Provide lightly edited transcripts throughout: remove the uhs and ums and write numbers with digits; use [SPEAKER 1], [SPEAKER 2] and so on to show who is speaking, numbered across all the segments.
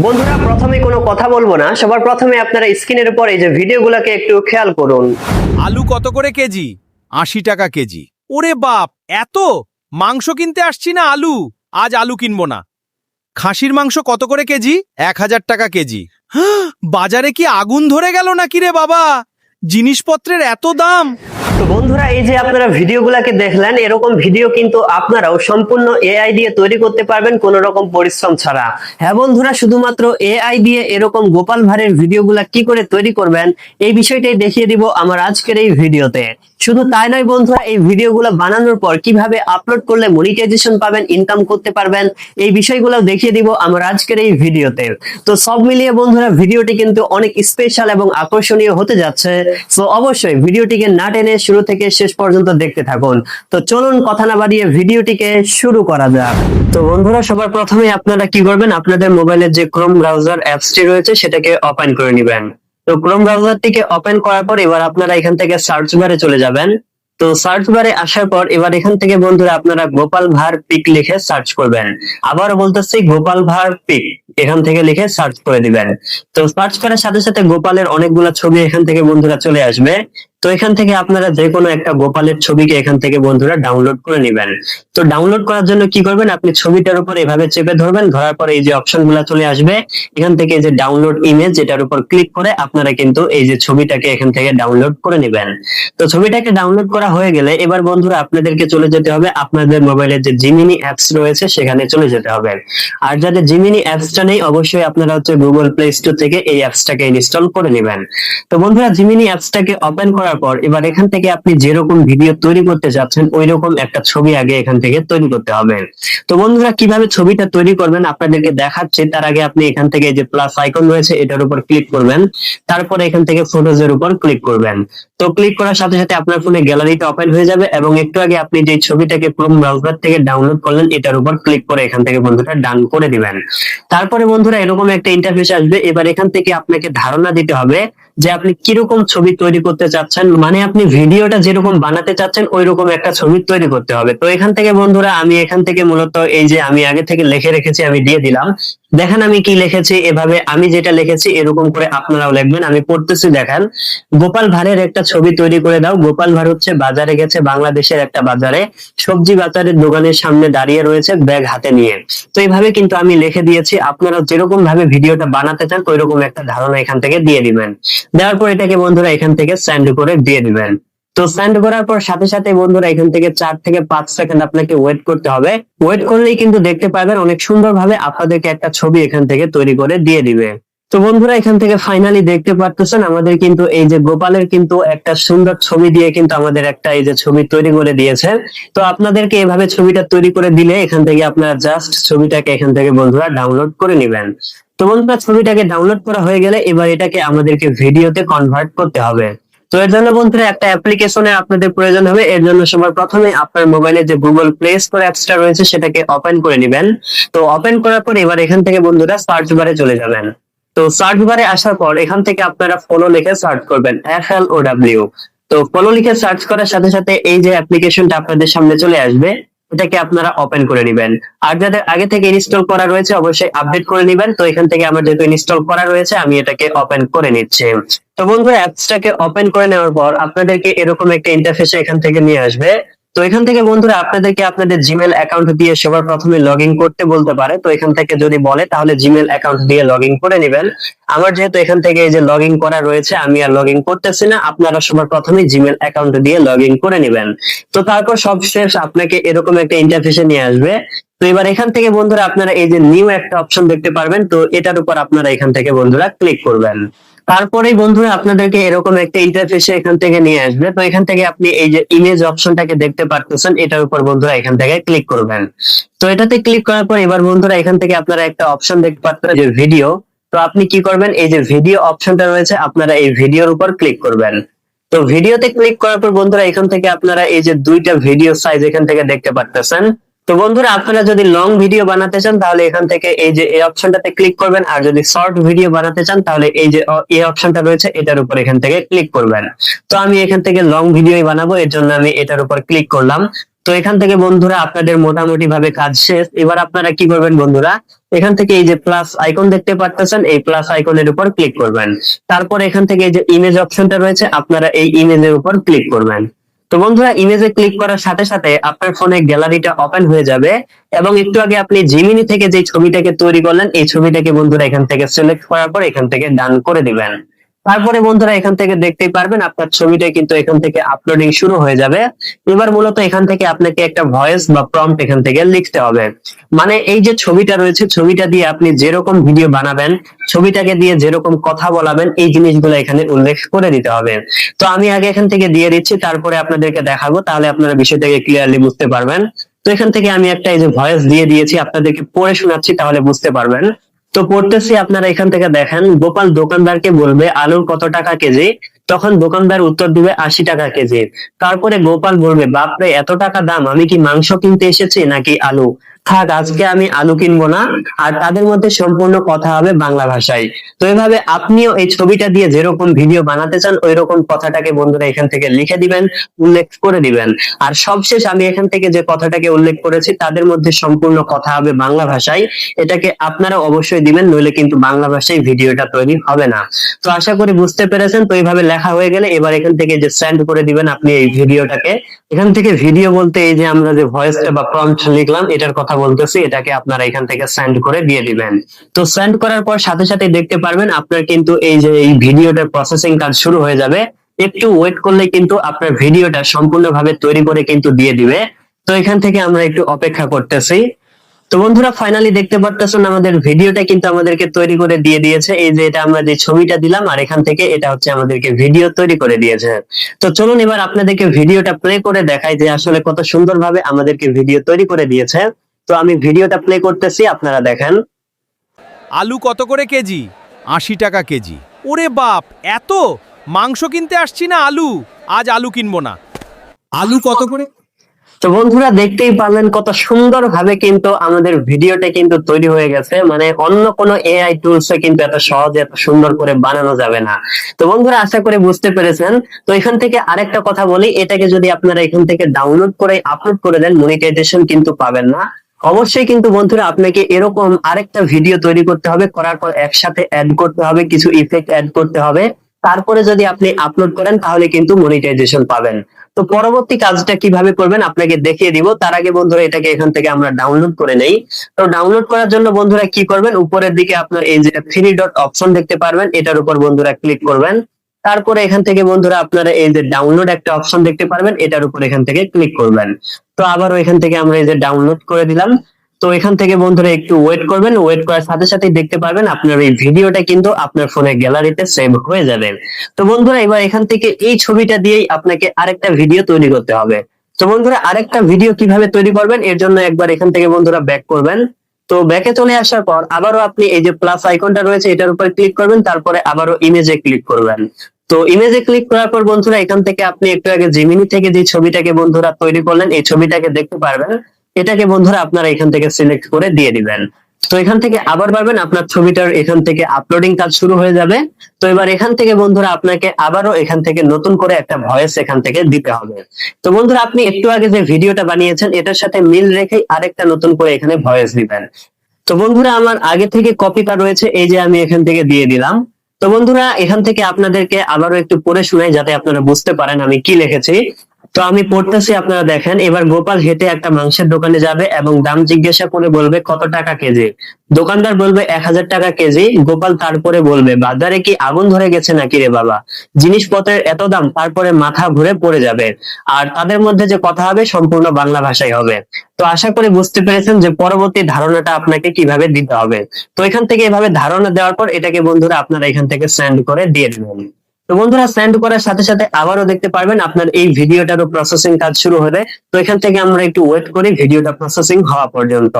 [SPEAKER 1] বন্ধুরা প্রথমে কোনো কথা বলবো না, সবার প্রথমে আপনারা স্ক্রিনের উপর এই যে ভিডিওগুলোকে একটু খেয়াল করুন।
[SPEAKER 2] আলু কত করে কেজি? ৮০ টাকা কেজি। ওরে বাপ, এত মাংস কিনতে আসছি না আলু, আজ আলু কিনবো না। খাসির মাংস কত করে কেজি? ১০০০ টাকা কেজি। বাজারে কি আগুন ধরে গেল নাকি রে বাবা, জিনিসপত্রের এত দাম।
[SPEAKER 1] তো বন্ধুরা এই যে আপনারা ভিডিওগুলোকে দেখলেন, এরকম ভিডিও কিন্তু আপনারাও সম্পূর্ণ এআই দিয়ে তৈরি করতে পারবেন কোনো রকম পরিশ্রম ছাড়া। হ্যাঁ বন্ধুরা, শুধুমাত্র এআই দিয়ে এরকম গোপাল ভাঁড়ের ভিডিওগুলা কি করে তৈরি করবেন এই বিষয়টাই দেখিয়ে দিব আমার আজকের এই ভিডিওতে। শুধু তাই নয় বন্ধুরা, এই ভিডিওগুলো বানানোর পর কিভাবে আপলোড করলে মনিটাইজেশন পাবেন, ইনকাম করতে পারবেন, এই বিষয়গুলো দেখিয়ে দিব আমার আজকের এই ভিডিওতে। তো সব মিলিয়ে বন্ধুরা ভিডিওটি কিন্তু অনেক স্পেশাল এবং আকর্ষণীয় হতে যাচ্ছে। তো অবশ্যই ভিডিওটিকে না টেনে শুরু থেকে শেষ পর্যন্ত দেখতে থাকুন। তো চলুন কথা না বাড়িয়ে ভিডিওটিকে শুরু করা যাক। তো বন্ধুরা সবার প্রথমে আপনারা কি করবেন, আপনাদের মোবাইলের যে ক্রোম ব্রাউজার অ্যাপসটি রয়েছে সেটাকে ওপেন করে নেবেন। তো ক্রোম ব্রাউজারটিকে ওপেন করার পর এবার আপনারা এখান থেকে সার্চ বারে চলে যাবেন। তো সার্চ বারে আসার পর এবার এখান থেকে বন্ধুরা আপনারা গোপাল ভাঁড় পিক লিখে সার্চ করবেন। আবার বলতেছি গোপাল ভাঁড় পিক এখান থেকে লিখে সার্চ করে দিবেন। তো সার্চ করার সাথে সাথে গোপালের অনেকগুলো ছবি এখান থেকে বন্ধুরা চলে আসবে। তো এখান থেকে আপনারা যে কোনো একটা গোপালের ছবিকে এখান থেকে বন্ধুরা ডাউনলোড করে নেবেন। তো ডাউনলোড করার জন্য কি করবেন, আপনি ছবিটার উপর এভাবে চেপে ধরবেন, ধরার পরে এই যে অপশন গুলা চলে আসবে এখান থেকে এই যে ডাউনলোড ইমেজ, এটার উপর ক্লিক করে আপনারা কিন্তু এই যে ছবিটাকে এখান থেকে ডাউনলোড করে নেবেন। তো ছবিটাকে ডাউনলোড করা হয়ে গেলে এবার বন্ধুরা আপনাদেরকে চলে যেতে হবে আপনাদের মোবাইলের যে জিমিনি অ্যাপস রয়েছে সেখানে চলে যেতে হবে। আর যাদের জিমিনি অ্যাপসটা নেই অবশ্যই আপনারা হচ্ছে গুগল প্লে স্টোর থেকে এই অ্যাপসটাকে ইনস্টল করে নেবেন। তো বন্ধুরা জিমিনি অ্যাপসটাকে ওপেন করার পর এবার এখান থেকে আপনি যেরকম ভিডিও তৈরি করতে যাচ্ছেন ওই রকম একটা ছবি আগে এখান থেকে তৈরি করতে হবে। তো বন্ধুরা কিভাবে ছবিটা তৈরি করবেন আপনাদেরকে দেখাচ্ছি, তার আগে আপনি এখান থেকে যে প্লাস আইকন রয়েছে এটার উপর ক্লিক করবেন, তারপরে এখান থেকে ফটোজের উপর ক্লিক করবেন। তো ক্লিক করার সাথে সাথে আপনার ফোনে গ্যালারিটা ওপেন হয়ে যাবে এবং একটু আগে আপনি যে ছবিটাকে ক্রোম ব্রাউজার থেকে ডাউনলোড করলেন এটার উপর ক্লিক করে এখান থেকে বন্ধুরা ডান করে দিবেন। তারপরে বন্ধুরা এরকম একটা ইন্টারফেস আসবে। এবার এখান থেকে আপনাকে ধারণা দিতে হবে যে আপনি কিরকম ছবি তৈরি করতে চাচ্ছেন, মানে আপনি ভিডিওটা যেরকম বানাতে চাচ্ছেন ওই রকম একটা ছবি তৈরি করতে হবে। তো এখান থেকে বন্ধুরা আমি এখান থেকে মূলত এই যে আমি আগে থেকে লিখে রেখেছি আমি দিয়ে দিলাম। দেখেন আমি কি লিখেছি, এভাবে আমি যেটা লিখেছি এরকম করে আপনারাও লিখবেন। আমি পড়তেছি, দেখেন গোপাল ভাঁড়ের একটা ছবি তৈরি করে দাও। গোপাল ভাঁড় হচ্ছে বাজারে গেছে, বাংলাদেশের একটা বাজারে সবজি বাজারের দোকানের সামনে দাঁড়িয়ে রয়েছে ব্যাগ হাতে নিয়ে। তো এইভাবে কিন্তু আমি লিখে দিয়েছি, আপনারা যেরকম ভাবে ভিডিওটা বানাতে চান ওই রকম একটা ধারণা এখান থেকে দিয়ে দিবেন। দেওয়ার পর এটাকে বন্ধুরা এখান থেকে সেন্ড করে দিয়ে দিবেন। তো সেন্ড করার পর সাথে সাথে বন্ধুরা এখান থেকে 4 থেকে 5 সেকেন্ড আপনাকে ওয়েট করতে হবে। ওয়েট করলেই কিন্তু দেখতে পাবেন অনেক সুন্দরভাবে আপনাদেরকে একটা ছবি এখান থেকে তৈরি করে দিয়ে দিবে। তো বন্ধুরা এখান থেকে ফাইনালি দেখতে পাচ্ছেন আমাদের কিন্তু এই যে গোপালের কিন্তু একটা সুন্দর ছবি দিয়ে কিন্তু আমাদের একটা এই যে ছবি তৈরি করে দিয়েছে। তো আপনাদেরকে এভাবে ছবিটা তৈরি করে দিলে এখান থেকে আপনারা জাস্ট ছবিটাকে এখান থেকে বন্ধুরা ডাউনলোড করে নেবেন। তো বন্ধুরা ছবিটাকে ডাউনলোড করা হয়ে গেলে এবার এটাকে আমাদেরকে ভিডিওতে কনভার্ট করতে হবে। তো এর জন্য বন্ধুরা একটা অ্যাপ্লিকেশনের আপনাদের প্রয়োজন হবে। এর জন্য সবার প্রথমে আপনার মোবাইলে যে গুগল প্লে স্টোর অ্যাপসটা রয়েছে সেটাকে ওপেন করে নেবেন। তো ওপেন করার পর এবার এখান থেকে বন্ধুরা সার্চ বারে চলে যাবেন। তো সার্চ বারে আসার পর এখান থেকে আপনারা ফলো লিখে সার্চ করবেন, FLOW। তো ফলো লিখে সার্চ করার সাথে সাথে এই যে অ্যাপ্লিকেশনটা আপনাদের সামনে চলে আসবে এটাকে আপনারা ওপেন করে নেবেন। আর যাদের আগে থেকে ইনস্টল করা রয়েছে অবশ্যই আপডেট করে নেবেন। তো এখান থেকে আমার যেহেতু ইনস্টল করা রয়েছে আমি এটাকে ওপেন করে নিচ্ছি। তো বন্ধুরা অ্যাপসটাকে ওপেন করে নেওয়ার পর আপনাদেরকে এরকম একটা ইন্টারফেস এখান থেকে নিয়ে আসবে। তো এখান থেকে বন্ধুরা আপনাদেরকে আপনাদের জিমেল অ্যাকাউন্ট দিয়ে সবার প্রথমে লগ ইন করতে বলতে পারে। তো এখান থেকে যদি বলে তাহলে জিমেল অ্যাকাউন্ট দিয়ে লগ ইন করে নেবেন। আমার যেহেতু এখান থেকে এই যে লগ ইন করা রয়েছে আমি আর লগ ইন করতেছি না, আপনারা সবার প্রথমে জিমেল অ্যাকাউন্ট দিয়ে লগ ইন করে নেবেন। তো তারপর সবশেষ আপনাকে এরকম একটা ইন্টারফেসে নিয়ে আসবে। তো এবার এখান থেকে বন্ধুরা আপনারা এই যে নিউ একটা অপশন দেখতে পারবেন, তো এটার উপর আপনারা এখান থেকে বন্ধুরা ক্লিক করবেন। তারপরেই বন্ধুরা আপনাদেরকে এরকম একটা ইন্টারফেসে এখান থেকে নিয়ে আসবে। তো এখান থেকে আপনি এই যে ইমেজ অপশনটাকে দেখতে পাচ্ছেন এটার উপর বন্ধুরা এখান থেকে ক্লিক করবেন। তো এটাতে ক্লিক করার পর এবার বন্ধুরা এখান থেকে আপনারা একটা অপশন দেখতে পাচ্ছেন যে ভিডিও। তো আপনি কি করবেন, এই যে ভিডিও অপশনটা রয়েছে আপনারা এই ভিডিওর উপর ক্লিক করবেন। তো ভিডিওতে ক্লিক করার পর বন্ধুরা এখান থেকে আপনারা এই যে দুইটা ভিডিও সাইজ এখান থেকে দেখতে পাচ্ছেন। তো বন্ধুরা আপনারা যদি লং ভিডিও বানাতে চান তাহলে এখান থেকে এই যে এই অপশনটাতে ক্লিক করবেন, আর যদি শর্ট ভিডিও বানাতে চান তাহলে এই যে এই অপশনটা রয়েছে এটার উপর এখান থেকে ক্লিক করবেন। তো আমি এখান থেকে লং ভিডিওই বানাবো, এর জন্য আমি এটার উপর ক্লিক করলাম। তো এখান থেকে বন্ধুরা আপনাদের মোটামুটি ভাবে কাজ শেষ। এবার আপনারা কি করবেন বন্ধুরা, এখান থেকে এই যে প্লাস আইকন দেখতে পাচ্ছেন, এই প্লাস আইকনের উপর ক্লিক করবেন। তারপর এখান থেকে এই যে ইমেজ অপশনটা রয়েছে, আপনারা এই ইমেজের উপর ক্লিক করবেন। তো বন্ধুরা, ইমেজে ক্লিক করার সাথে সাথে আপনার ফোনে গ্যালারিটা ওপেন হয়ে যাবে এবং একটু আগে আপনি জিমিনি থেকে যে ছবিটাকে তৈরি করলেন, এই ছবিটাকে বন্ধুরা এখান থেকে সিলেক্ট করার পর এখান থেকে ডান করে দিবেন। তারপরে বন্ধুরা এখান থেকে দেখতেই পারবেন আপনার ছবিটা কিন্তু এখান থেকে আপলোডিং শুরু হয়ে যাবে। এবার মূলত এখান থেকে আপনাকে একটা ভয়েস বা প্রম্পট এখান থেকে লিখতে হবে। মানে এই যে ছবিটা রয়েছে, ছবিটা দিয়ে আপনি যেরকম ভিডিও বানাবেন, ছবিটাকে দিয়ে যেরকম কথা বলাবেন, এই জিনিসগুলো এখানে উল্লেখ করে দিতে হবে। তো আমি আগে এখান থেকে দিয়ে দিচ্ছি, তারপরে আপনাদেরকে দেখাবো, তাহলে আপনারা বিষয়টাকে ক্লিয়ারলি বুঝতে পারবেন। তো এখান থেকে আমি একটা এই যে ভয়েস দিয়ে দিয়েছি, আপনাদেরকে পড়ে শোনাচ্ছি, তাহলে বুঝতে পারবেন। তো পড়তেছি, আপনারা এখান থেকে দেখেন, গোপাল দোকানদারকে বলবে আলুর কত টাকা কেজি, তখন দোকানদার উত্তর দিবে 80 টাকা কেজি। তারপরে গোপাল বলবে, বাপরে এত টাকা দাম, আমি কি মাংস কিনতে এসেছি নাকি আলু? থাক, আজকে আমি আলু কিনবো না। আর তাদের মধ্যে সম্পূর্ণ কথা হবে বাংলা ভাষায়। তো এভাবে আপনিও এই ছবিটা দিয়ে যেরকম ভিডিও বানাতে চান, ওই রকম কথাটাকে বন্ধুরা এখান থেকে লিখে দিবেন, উল্লেখ করে দিবেন। আর সবশেষ আমি এখান থেকে যে কথাটাকে উল্লেখ করেছি, তাদের মধ্যে সম্পূর্ণ কথা হবে বাংলা ভাষায়। এটাকে আপনারা অবশ্যই দিবেন, নইলে কিন্তু বাংলা ভাষায় ভিডিওটা তৈরি হবে না। তো আশা করি বুঝতে পেরেছেন। তো এইভাবে লেখা হয়ে গেলে এবার এখান থেকে যে সেন্ড করে দিবেন আপনি এই ভিডিওটাকে। এখান থেকে ভিডিও বলতে এই যে আমরা যে ভয়েসটা বা প্রম্পট লিখলাম, এটার কথা বলতেছি, এটাকে আপনারা এখান থেকে সেন্ড করে দিয়ে দিবেন। তো সেন্ড করার পর সাথে সাথে দেখতে পারবেন আপনার কিন্তু এই যে এই ভিডিওটার প্রসেসিং কাজ শুরু হয়ে যাবে। একটু ওয়েট করলে কিন্তু আপনার ভিডিওটা সম্পূর্ণভাবে তৈরি করে কিন্তু দিয়ে দিবে। তো এখান থেকে আমরা একটু অপেক্ষা করতেছি। তো বন্ধুরা, ফাইনালি দেখতে পারতেছেন আমাদের ভিডিওটা কিন্তু আমাদেরকে তৈরি করে দিয়ে দিয়েছে। এই যে এটা আমরা যে ছবিটা দিলাম, আর এখান থেকে এটা হচ্ছে আমাদেরকে ভিডিও তৈরি করে দিয়েছে। তো চলুন এবার আপনাদেরকে ভিডিওটা প্লে করে দেখাই যে আসলে কত সুন্দরভাবে আমাদেরকে ভিডিও তৈরি করে দিয়েছে। তো আমি ভিডিওটা প্লে করতেছি, আপনারা দেখেন।
[SPEAKER 2] আলু কত করে কেজি? 80 টাকা কেজি। ওরে বাপ, এত! মাংস কিনতে আসছি না আলু, আজ আলু কিনবো না। আলু কত করে?
[SPEAKER 1] তো বন্ধুরা, দেখতেই পারলেন কত সুন্দরভাবে কিন্তু আমাদের ভিডিওটা কিন্তু তৈরি হয়ে গেছে। মানে অন্য কোনো এআই টুলসে কিন্তু এত সহজে এত সুন্দর করে বানানো যাবে না। তো বন্ধুরা, আশা করে বুঝতে পেরেছেন। তো এখান থেকে আরেকটা কথা বলি, এটাকে যদি আপনারা এখান থেকে ডাউনলোড করে আপলোড করে দেন, মনিটাইজেশন কিন্তু পাবেন না। অবশ্যই কিন্তু বন্ধুরা আপনাকে এরকম আরেকটা ভিডিও তৈরি করতে হবে, করার পর একসাথে অ্যাড করতে হবে, কিছু ইফেক্ট অ্যাড করতে হবে। তারপরে যদি আপনি আপলোড করেন তাহলে কিন্তু মনিটাইজেশন পাবেন। তো পরবর্তী কাজটা কিভাবে করবেন আপনাকে দেখিয়ে দিব। তার আগে বন্ধুরা এটাকে এখান থেকে আমরা ডাউনলোড করে নেই। তো ডাউনলোড করার জন্য বন্ধুরা কি করবেন, উপরের দিকে আপনার এই যে 3 ডট অপশন দেখতে পারবেন, এটার উপর বন্ধুরা ক্লিক করবেন। তারপরে এখান থেকে বন্ধুরা আপনারা এই যে ডাউনলোড একটা অপশন দেখতে পারবেন, এটার উপর এখান থেকে ক্লিক করবেন। তো আবারও এখান থেকে আমরা এই যে ডাউনলোড করে দিলাম। তো এখান থেকে বন্ধুরা একটু ওয়েট করবেন, ওয়েট করার সাথে সাথে দেখতে পারবেন আপনার এই ভিডিওটা কিন্তু আপনার ফোনে গ্যালারিতে সেভ হয়ে যাবে। তো বন্ধুরা, এবার এখান থেকে এই ছবিটা দিয়েই আপনাকে আরেকটা ভিডিও তৈরি করতে হবে। তো বন্ধুরা, আরেকটা ভিডিও কিভাবে তৈরি করবেন, এর জন্য একবার এখান থেকে বন্ধুরা ব্যাক করবেন। তো ব্যাকে চলে আসার পর আবারও আপনি এই যে প্লাস আইকনটা রয়েছে, এটার উপর ক্লিক করবেন, তারপরে আবারও ইমেজে ক্লিক করবেন। তো ইমেজে ক্লিক করার পর বন্ধুরা এখান থেকে আপনি একটু আগে জিমিনি থেকে যে ছবিটাকে বন্ধুরা তৈরি করলেন, এই ছবিটাকে দেখতে পারবেন। এটাকে বন্ধুরা আপনারা এখান থেকে সিলেক্ট করে দিয়ে দিবেন। তো এখান থেকে আবার পারবেন আপনার ছবিটার এখান থেকে আপলোডিং কাজ শুরু হয়ে যাবে। তো এবার এখান থেকে বন্ধুরা আপনাকে আবারও এখান থেকে নতুন করে একটা ভয়েস এখান থেকে দিতে হবে। তো বন্ধুরা, আপনি একটু আগে যে ভিডিওটা বানিয়েছেন এটার সাথে মিল রেখে আরেকটা নতুন করে এখানে ভয়েস দিবেন। তো বন্ধুরা, আমার আগে থেকে কপিটা রয়েছে, এই যে আমি এখান থেকে দিয়ে দিলাম। তো বন্ধুরা, এখান থেকে আপনাদেরকে আবারও একটু পড়ে শোনাই যাতে আপনারা বুঝতে পারেন আমি কি লিখেছি। তো আমি পড়তেছি, আপনারা দেখেন। এবার গোপাল হেঁটে একটা মাংসের দোকানে যাবে এবং দাম জিজ্ঞাসা করে বলবে কত টাকা কেজি। দোকানদার বলবে 1000 টাকা কেজি। গোপাল তারপরে বলবে, বাজারে কি আগুন ধরে গেছে নাকি রে বাবা, জিনিসপত্রের এত দাম। তারপরে মাথা ঘুরে পড়ে যাবে। আর তাদের মধ্যে যে কথা হবে সম্পূর্ণ বাংলা ভাষায় হবে। তো আশা করি বুঝতে পেরেছেন যে পরবর্তী ধারণাটা আপনাকে কিভাবে দিতে হবে। তো এখান থেকে এভাবে ধারণা দেওয়ার পর এটাকে বন্ধুরা আপনারা এখান থেকে সেন্ড করে দিয়ে দেবেন। তো বন্ধুরা, সেন্ড করার সাথে সাথে আবারও দেখতে পারবেন আপনার এই ভিডিওটারও প্রসেসিং কাজ শুরু হবে। তো এখান থেকে আমরা একটু ওয়েট করি ভিডিওটা প্রসেসিং হওয়া পর্যন্ত।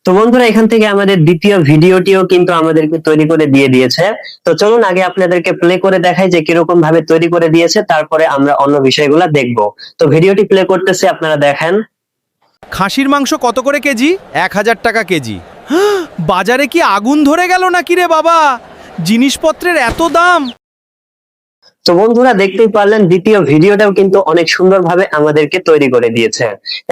[SPEAKER 1] তো বন্ধুরা, এখান থেকে আমাদের দ্বিতীয় ভিডিওটিও কিন্তু আমাদেরকে তৈরি করে দিয়ে দিয়েছে। তো চলুন আগে আপনাদেরকে প্লে করে দেখাই যে কিরকম ভাবে তৈরি করে দিয়েছে, তারপরে আমরা অন্য বিষয়গুলো দেখবো। তো ভিডিওটি প্লে করতেছি, আপনারা দেখেন।
[SPEAKER 2] খাসির মাংস কত করে কেজি? 1000 টাকা কেজি। বাজারে কি আগুন ধরে গেল নাকি রে বাবা, জিনিসপত্রের এত দাম।
[SPEAKER 1] তো বন্ধুরা দেখতেই পারলেন দ্বিতীয় ভিডিওটাও কিন্তু অনেক সুন্দরভাবে আমাদেরকে তৈরি করে দিয়েছে।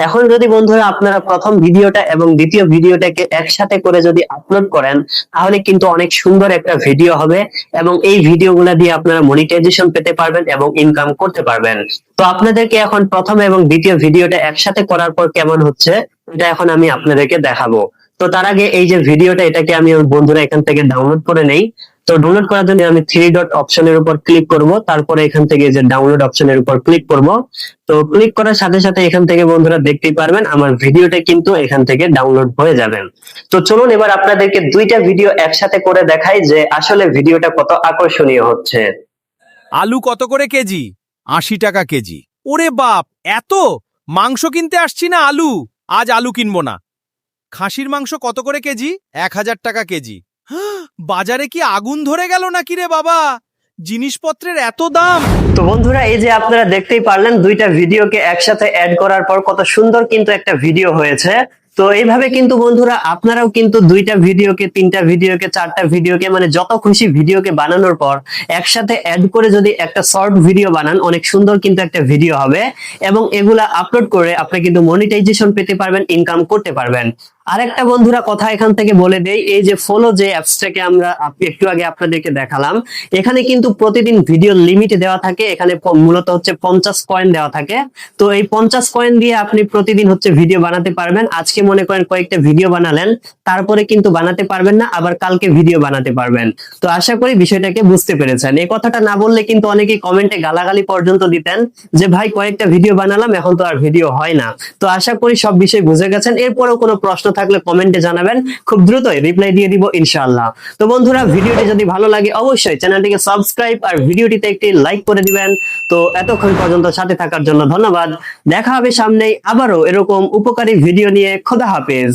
[SPEAKER 1] এখন যদি বন্ধুরা আপনারা প্রথম ভিডিওটা এবং দ্বিতীয় ভিডিওটাকে একসাথে করে যদি আপলোড করেন তাহলে কিন্তু অনেক সুন্দর একটা ভিডিও হবে এবং এই ভিডিওগুলো দিয়ে আপনারা মনিটাইজেশন পেতে পারবেন এবং ইনকাম করতে পারবেন। তো আপনাদেরকে এখন প্রথম এবং দ্বিতীয় ভিডিওটা একসাথে করার পর কেমন হচ্ছে এটা এখন আমি আপনাদেরকে দেখাবো। তো তার আগে এই যে ভিডিওটা এটাকে আমি বন্ধুরা এখান থেকে ডাউনলোড করে নেই। তো ডাউনলোড করার জন্য আমি থ্রি ডট অপশনের উপর ক্লিক করব, তারপরে এখান থেকে যে ডাউনলোড অপশনের উপর ক্লিক করব। তো ক্লিক করার সাথে সাথে এখান থেকে বন্ধুরা দেখতেই পারবেন আমার ভিডিওটা কিন্তু এখান থেকে ডাউনলোড হয়ে যাবে। তো চলুন এবার আপনাদেরকে দুইটা ভিডিও একসাথে করে দেখাই যে আসলে ভিডিওটা কত আকর্ষণীয় হচ্ছে।
[SPEAKER 2] আলু কত করে কেজি? ৮০ টাকা কেজি। ওরে বাপ, এত মাংস কিনতে আসছি না আলু, আজ আলু কিনবো না। খাসির মাংস কত করে কেজি? ১০০০ টাকা কেজি। বাজারে কি আগুন ধরে গেল নাকি রে বাবা, জিনিসপত্রের এত দাম।
[SPEAKER 1] তো বন্ধুরা এই যে আপনারা দেখতেই পারলেন দুইটা ভিডিওকে একসাথে অ্যাড করার পর কত সুন্দর কিন্তু একটা ভিডিও হয়েছে। তো এইভাবে কিন্তু বন্ধুরা আপনারাও কিন্তু দুইটা ভিডিওকে, তিনটা ভিডিওকে, চারটা ভিডিওকে মানে যত খুশি ভিডিওকে বানানোর পর একসাথে অ্যাড করে যদি একটা শর্ট ভিডিও বানান অনেক সুন্দর কিন্তু একটা ভিডিও হবে এবং এগুলা আপলোড করে আপনি কিন্তু মনিটাইজেশন পেতে পারবেন, ইনকাম করতে পারবেন। আরেকটা বন্ধুরা কথা এখান থেকে বলে দেই, এই যে ফলো যে অ্যাপসটাকে আমরা একটু আগে আপনাদেরকে দেখালাম, এখানে কিন্তু প্রতিদিন ভিডিও লিমিট দেওয়া থাকে। এখানে মূলত হচ্ছে 50 কয়েন দেওয়া থাকে। তো এই 50 কয়েন দিয়ে আপনি প্রতিদিন হচ্ছে ভিডিও বানাতে পারবেন। আজকে মনে করেন কয়েকটা ভিডিও বানালেন, তারপরে কিন্তু বানাতে পারবেন না, আবার কালকে ভিডিও বানাতে পারবেন। তো আশা করি বিষয়টাকে বুঝতে পেরেছেন। এই কথাটা না বললে কিন্তু অনেকেই কমেন্টে গালাগালি পর্যন্ত দিতেন যে ভাই কয়েকটা ভিডিও বানালাম এখন তো আর ভিডিও হয় না। তো আশা করি সব বিষয় বুঝে গেছেন। এরপরেও কোনো প্রশ্ন থাকলে কমেন্টে জানাবেন, খুব দ্রুতই রিপ্লাই দিয়ে দিব ইনশাআল্লাহ। তো বন্ধুরা ভিডিওটি যদি ভালো লাগে অবশ্যই চ্যানেলটিকে সাবস্ক্রাইব আর ভিডিওটিতে একটি লাইক করে দিবেন। তো এতক্ষণ পর্যন্ত সাথে থাকার জন্য ধন্যবাদ। দেখা হবে সামনেই আবারও এরকম উপকারী ভিডিও নিয়ে। খোদা হাফেজ।